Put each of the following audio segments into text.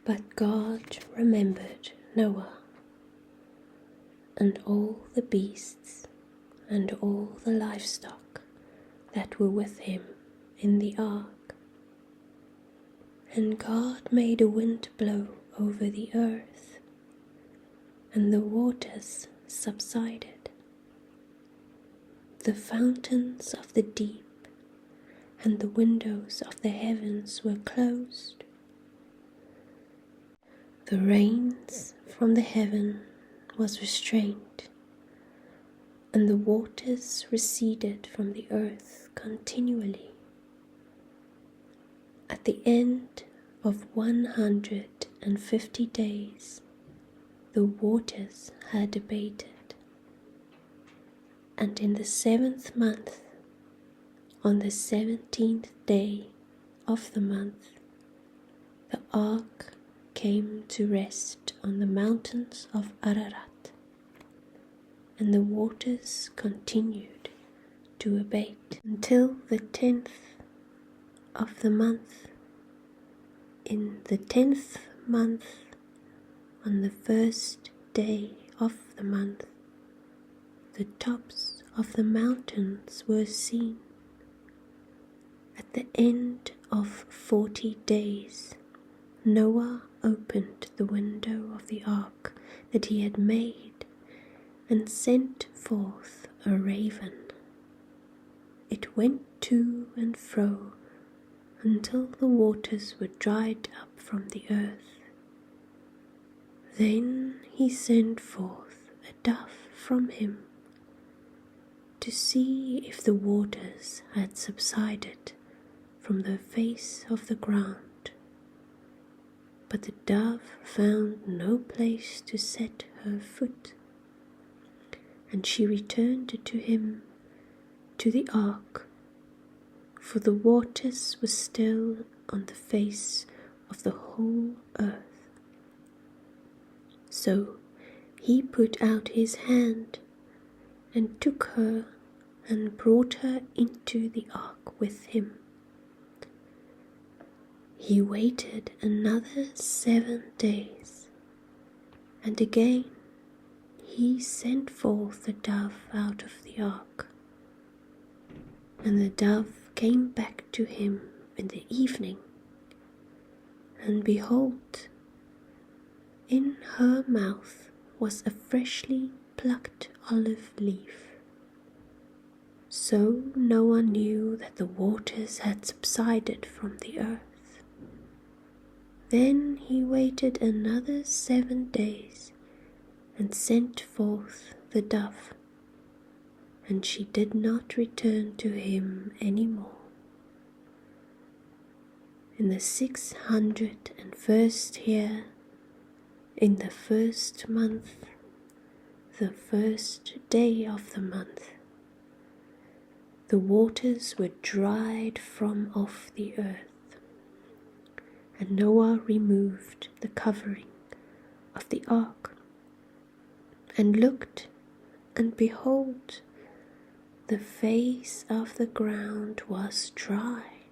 But God remembered Noah, and all the beasts, and all the livestock that were with him in the ark. And God made a wind blow over the earth, and the waters subsided. The fountains of the deep and the windows of the heavens were closed. The rains from the heaven was restrained, and the waters receded from the earth continually. At the end of 150 days, the waters had abated. And in the 7th month, on the 17th day of the month, the ark came to rest on the mountains of Ararat, and the waters continued to abate until the 10th of the month. In the 10th month, on the 1st day of the month, the tops of the mountains were seen. At the end of 40 days, Noah opened the window of the ark that he had made and sent forth a raven. It went to and fro until the waters were dried up from the earth. Then he sent forth a dove from him to see if the waters had subsided from the face of the ground. But the dove found no place to set her foot, and she returned to him to the ark, for the waters were still on the face of the whole earth. So he put out his hand and took her and brought her into the ark with him. He waited another 7 days, and again he sent forth the dove out of the ark. And the dove came back to him in the evening, and behold, in her mouth was a freshly plucked olive leaf. So Noah knew that the waters had subsided from the earth. Then he waited another 7 days and sent forth the dove, and she did not return to him any more. In the 601st year, in the 1st month, the 1st day of the month, the waters were dried from off the earth. And Noah removed the covering of the ark, and looked, and behold, the face of the ground was dry.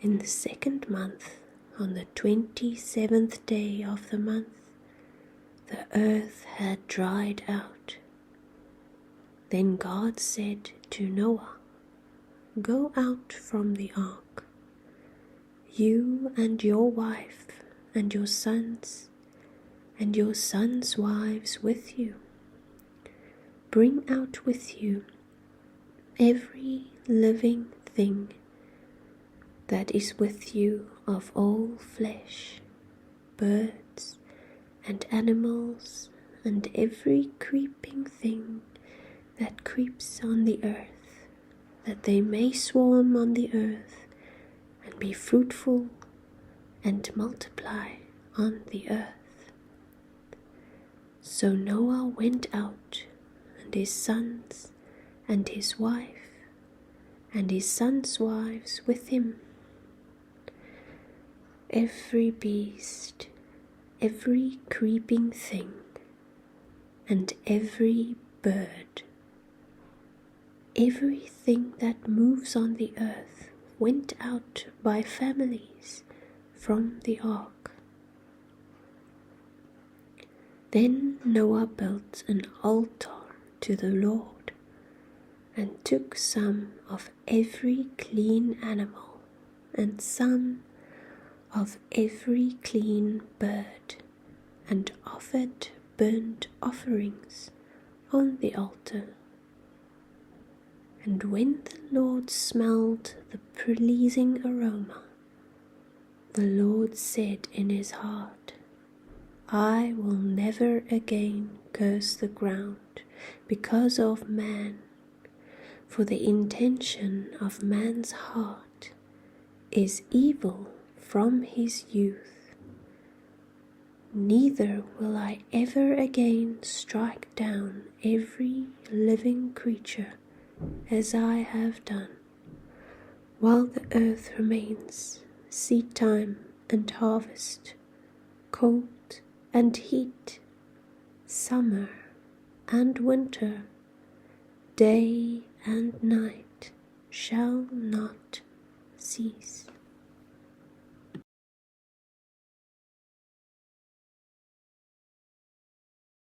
In the 2nd month, on the 27th day of the month, the earth had dried out. Then God said to Noah, "Go out from the ark, you and your wife and your sons and your sons' wives with you. Bring out with you every living thing that is with you of all flesh, birds and animals, and every creeping thing that creeps on the earth, that they may swarm on the earth and be fruitful and multiply on the earth." So Noah went out, and his sons and his wife and his sons' wives with him. Every beast, every creeping thing, and every bird, everything that moves on the earth, went out by families from the ark. Then Noah built an altar to the Lord, and took some of every clean animal, and some of every clean bird, and offered burnt offerings on the altar. And when the Lord smelled the pleasing aroma, the Lord said in his heart, I will never again curse the ground because of man, for the intention of man's heart is evil from his youth. Neither will I ever again strike down every living creature as I have done, while the earth remains, seed time and harvest, cold and heat, summer and winter, day and night shall not cease.